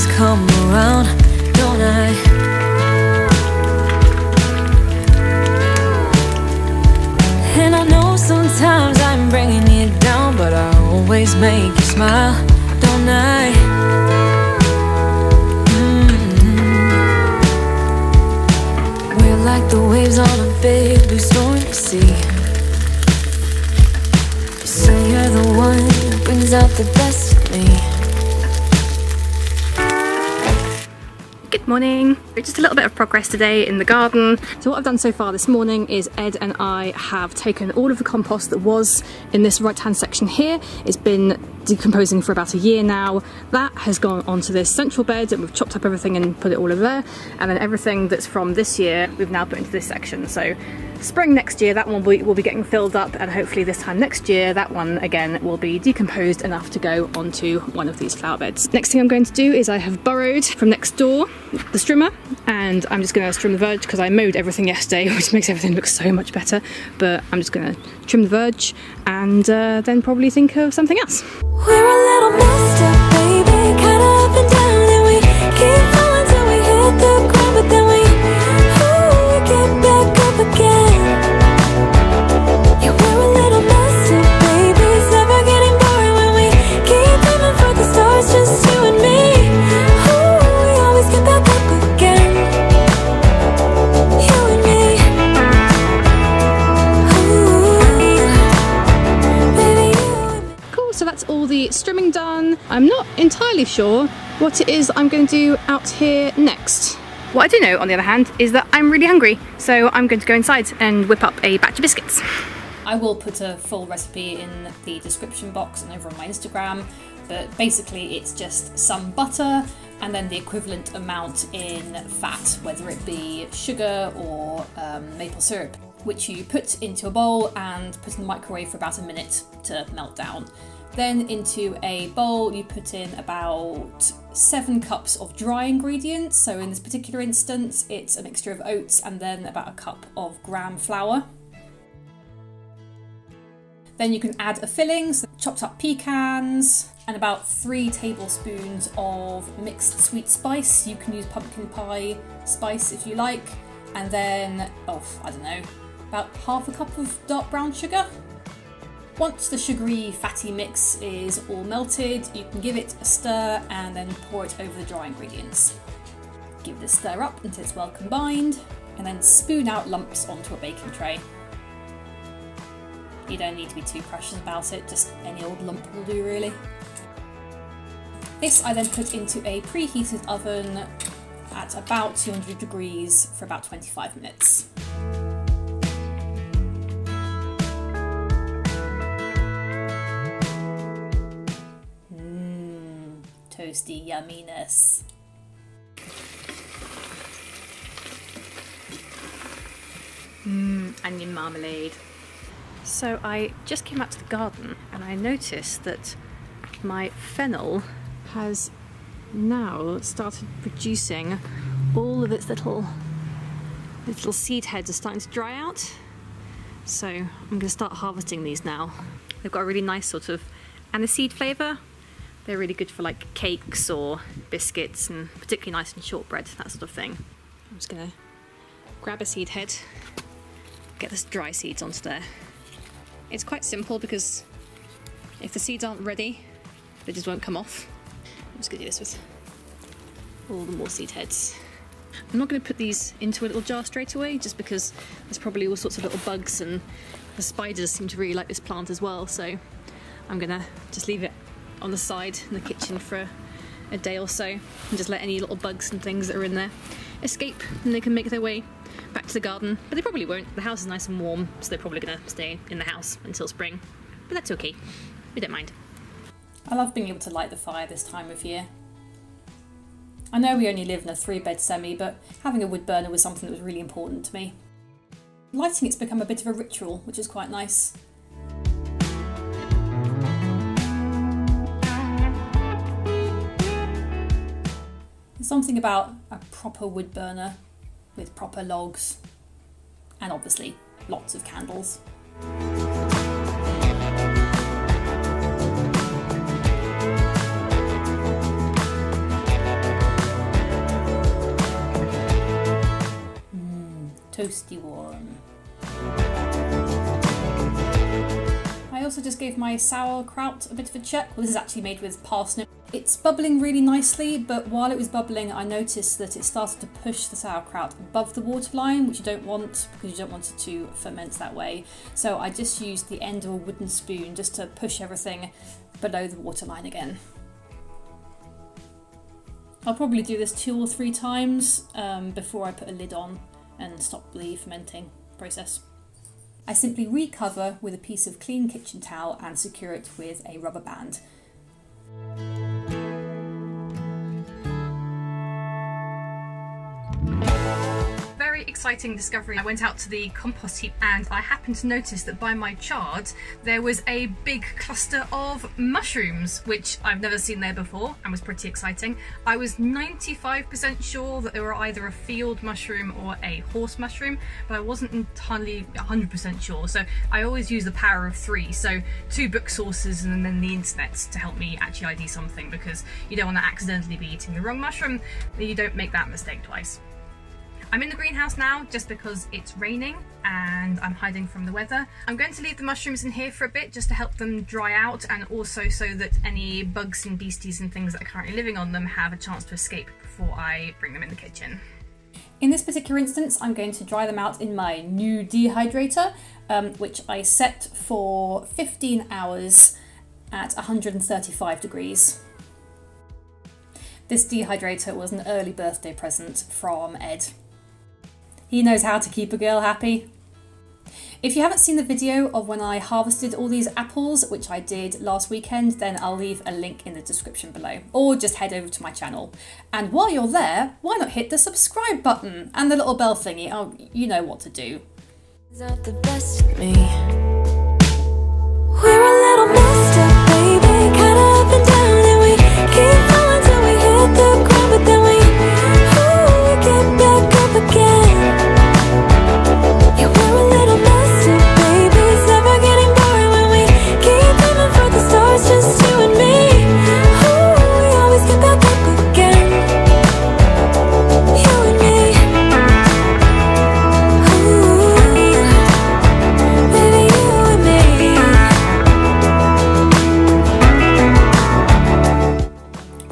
always come around, don't I? And I know sometimes I'm bringing you down, but I always make you smile, don't I? We're like the waves on a big blue stormy sea. You say you're the one who brings out the best in me. Good morning. Just a little bit of progress today in the garden. So what I've done so far this morning is Ed and I have taken all of the compost that was in this right hand section here. It's been decomposing for about a year now. That has gone onto this central bed and we've chopped up everything and put it all over there. And then everything that's from this year we've now put into this section. So spring next year that one will be getting filled up, and hopefully this time next year that one again will be decomposed enough to go onto one of these flower beds. Next thing I'm going to do is I have borrowed from next door the strimmer, and I'm just going to trim the verge because I mowed everything yesterday, which makes everything look so much better. But I'm just going to trim the verge and then probably think of something else. We're a little messed up, baby, kinda up and down, and we keep falling till we hit the ground, but then we get back up again. Yeah, we're a little messed up, baby, it's never getting boring when we keep aiming for the stars, just you and me. We always get back up again. You and me. Baby, you and me. Cool, so that's all the strimming done. I'm not entirely sure what it is I'm going to do out here next. What I do know, on the other hand, is that I'm really hungry, so I'm going to go inside and whip up a batch of biscuits. I will put a full recipe in the description box and over on my Instagram, but basically it's just some butter and then the equivalent amount in fat, whether it be sugar or maple syrup, which you put into a bowl and put in the microwave for about a minute to melt down. Then into a bowl you put in about 7 cups of dry ingredients. So in this particular instance it's a mixture of oats and then about a cup of gram flour. Then you can add a filling, so chopped up pecans and about 3 tablespoons of mixed sweet spice. You can use pumpkin pie spice if you like. And then, I don't know, about half a cup of dark brown sugar. Once the sugary fatty mix is all melted, you can give it a stir and then pour it over the dry ingredients. Give it a stir up until it's well combined and then spoon out lumps onto a baking tray. You don't need to be too precious about it, just any old lump will do really. This I then put into a preheated oven at about 200 degrees for about 25 minutes. Toasty yumminess. Onion marmalade. So I just came out to the garden and I noticed that my fennel has now started producing all of its little seed heads are starting to dry out. So I'm going to start harvesting these now. They've got a really nice sort of aniseed flavour. They're really good for like cakes or biscuits and particularly nice in shortbread, that sort of thing. I'm just going to grab a seed head, get the dry seeds onto there. It's quite simple because if the seeds aren't ready, they just won't come off. I'm just going to do this with all the more seed heads. I'm not going to put these into a little jar straight away just because there's probably all sorts of little bugs and the spiders seem to really like this plant as well, so I'm going to just leave it on the side in the kitchen for a day or so and just let any little bugs and things that are in there escape and they can make their way back to the garden. But they probably won't. The house is nice and warm, so they're probably going to stay in the house until spring. But that's okay. We don't mind. I love being able to light the fire this time of year. I know we only live in a 3-bed semi, but having a wood burner was something that was really important to me. Lighting it's become a bit of a ritual, which is quite nice. There's something about a proper wood burner with proper logs and obviously lots of candles. toasty warm. I also just gave my sauerkraut a bit of a check. Well, this is actually made with parsnip. It's bubbling really nicely, but while it was bubbling, I noticed that it started to push the sauerkraut above the waterline, which you don't want because you don't want it to ferment that way. So I just used the end of a wooden spoon just to push everything below the waterline again. I'll probably do this 2 or 3 times before I put a lid on and stop the fermenting process. I simply recover with a piece of clean kitchen towel and secure it with a rubber band. Very exciting discovery. I went out to the compost heap and I happened to notice that by my chart there was a big cluster of mushrooms, which I've never seen there before and was pretty exciting. I was 95% sure that they were either a field mushroom or a horse mushroom, but I wasn't entirely 100% sure. So I always use the power of 3, so 2 book sources and then the internet to help me actually ID something, because you don't want to accidentally be eating the wrong mushroom, then you don't make that mistake twice. I'm in the greenhouse now just because it's raining and I'm hiding from the weather. I'm going to leave the mushrooms in here for a bit just to help them dry out, and also so that any bugs and beasties and things that are currently living on them have a chance to escape before I bring them in the kitchen. In this particular instance, I'm going to dry them out in my new dehydrator, which I set for 15 hours at 135 degrees. This dehydrator was an early birthday present from Ed. He knows how to keep a girl happy. If you haven't seen the video of when I harvested all these apples, which I did last weekend, then I'll leave a link in the description below, or just head over to my channel. And while you're there, why not hit the subscribe button and the little bell thingy? Oh, you know what to do. Not the best of me. We're a little messed up, baby, kinda up and down, and we keep falling till we hit the ground, but then we get back up again. Yeah, we're a little messed up, baby, it's never getting boring when we keep aiming for the stars, just you and me. Ooh, we always get back up again. You and me. Ooh, baby, you and me.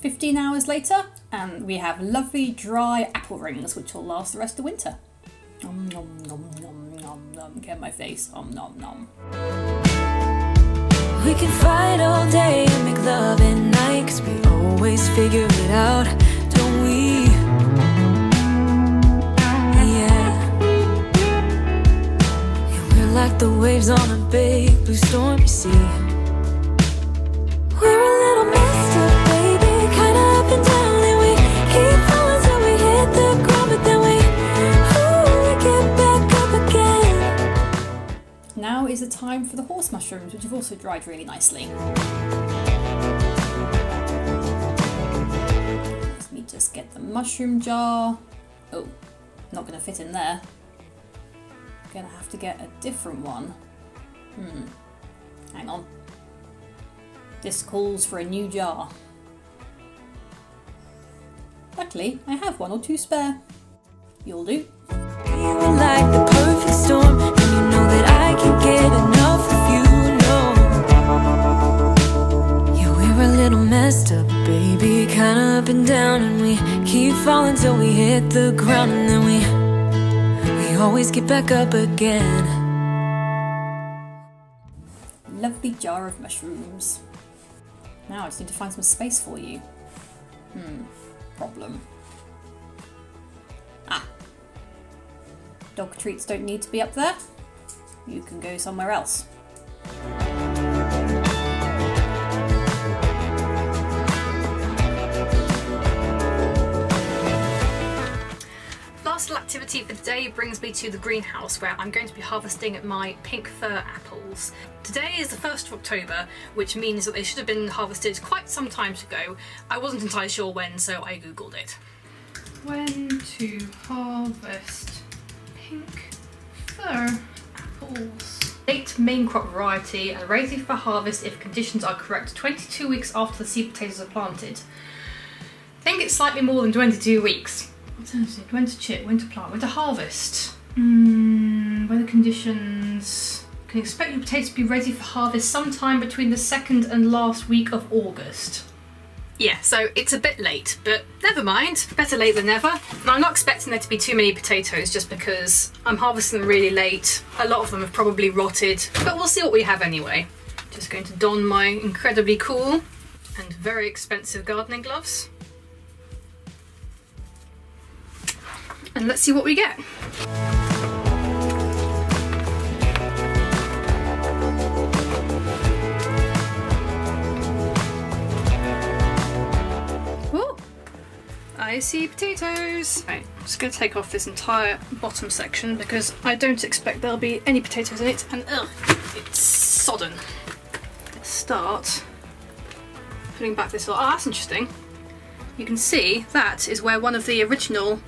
15 hours later, and we have lovely dry apple rings which will last the rest of the winter. Nom nom nom nom nom nom. Get my face. Nom nom nom. We can fight all day and make love at night, 'cause we always figure it out, don't we? Yeah. And we're like the waves on a big blue stormy sea. We're a little messed up, baby, kinda up and down, and we keep falling till we hit the ground, but then we get back up again. Now is the time for the horse mushrooms, which have also dried really nicely. Let me just get the mushroom jar. Oh, not going to fit in there. Gonna have to get a different one. Hang on. This calls for a new jar. Luckily, I have 1 or 2 spare. You'll do. You were like the perfect storm, and you know that I can't get enough of you, no. Yeah, we're a little messed up, baby, kinda up and down, and we keep falling till we hit the ground, and then we always get back up again. Lovely jar of mushrooms. Now I just need to find some space for you. Problem. Dog treats don't need to be up there. You can go somewhere else. Last little activity for today brings me to the greenhouse where I'm going to be harvesting my pink fir apples. Today is the 1st of October, which means that they should have been harvested quite some time ago. I wasn't entirely sure when, so I googled it. When to harvest pink fir apples. Late main crop variety and ready for harvest if conditions are correct 22 weeks after the seed potatoes are planted. I think it's slightly more than 22 weeks. When to chip, when to plant, when to harvest. Weather conditions. Can expect your potatoes to be ready for harvest sometime between the 2nd and last week of August. Yeah, so it's a bit late, but never mind. Better late than never. And I'm not expecting there to be too many potatoes just because I'm harvesting them really late. A lot of them have probably rotted, but we'll see what we have anyway. Just going to don my incredibly cool and very expensive gardening gloves. And let's see what we get. Ooh, I see potatoes. Right, I'm just going to take off this entire bottom section because I don't expect there'll be any potatoes in it, and ugh, it's sodden. Let's start putting back this. Oh, that's interesting. You can see that is where one of the original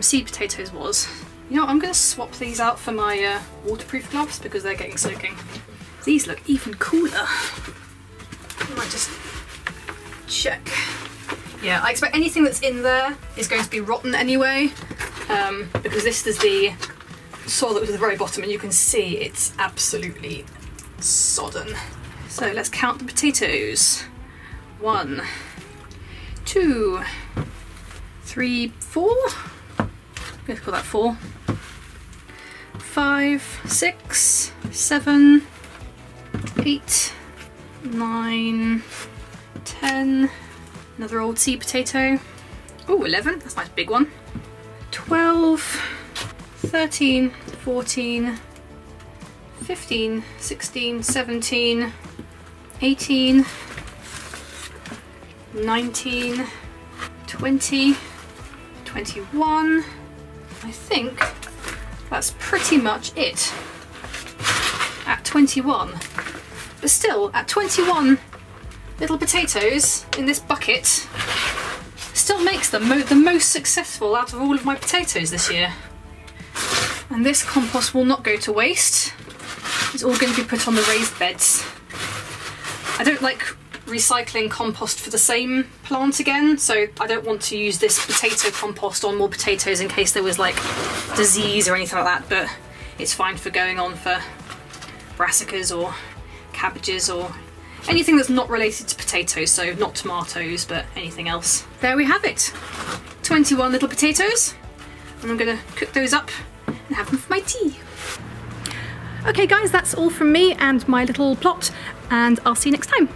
seed potatoes was. You know what, I'm going to swap these out for my waterproof gloves because they're getting soaking. These look even cooler. I might just check. Yeah, I expect anything that's in there is going to be rotten anyway, because this is the soil that was at the very bottom and you can see it's absolutely sodden. So let's count the potatoes. 1, 2, 3, 4. Let's call that 4. 5, 6, 7, 8, 9, 10. Another old seed potato. Oh, 11. That's a nice big one. 12, 13, 14, 15, 16, 17, 18, 19, 20, 21. I think that's pretty much it at 21. But still, at 21 little potatoes in this bucket, still makes them the most successful out of all of my potatoes this year. And this compost will not go to waste. It's all going to be put on the raised beds. I don't like recycling compost for the same plant again, so I don't want to use this potato compost on more potatoes in case there was like disease or anything like that, but it's fine for going on for brassicas or cabbages or anything that's not related to potatoes, so not tomatoes but anything else. There we have it, 21 little potatoes, and I'm going to cook those up and have them for my tea. Okay guys, that's all from me and my little plot, and I'll see you next time.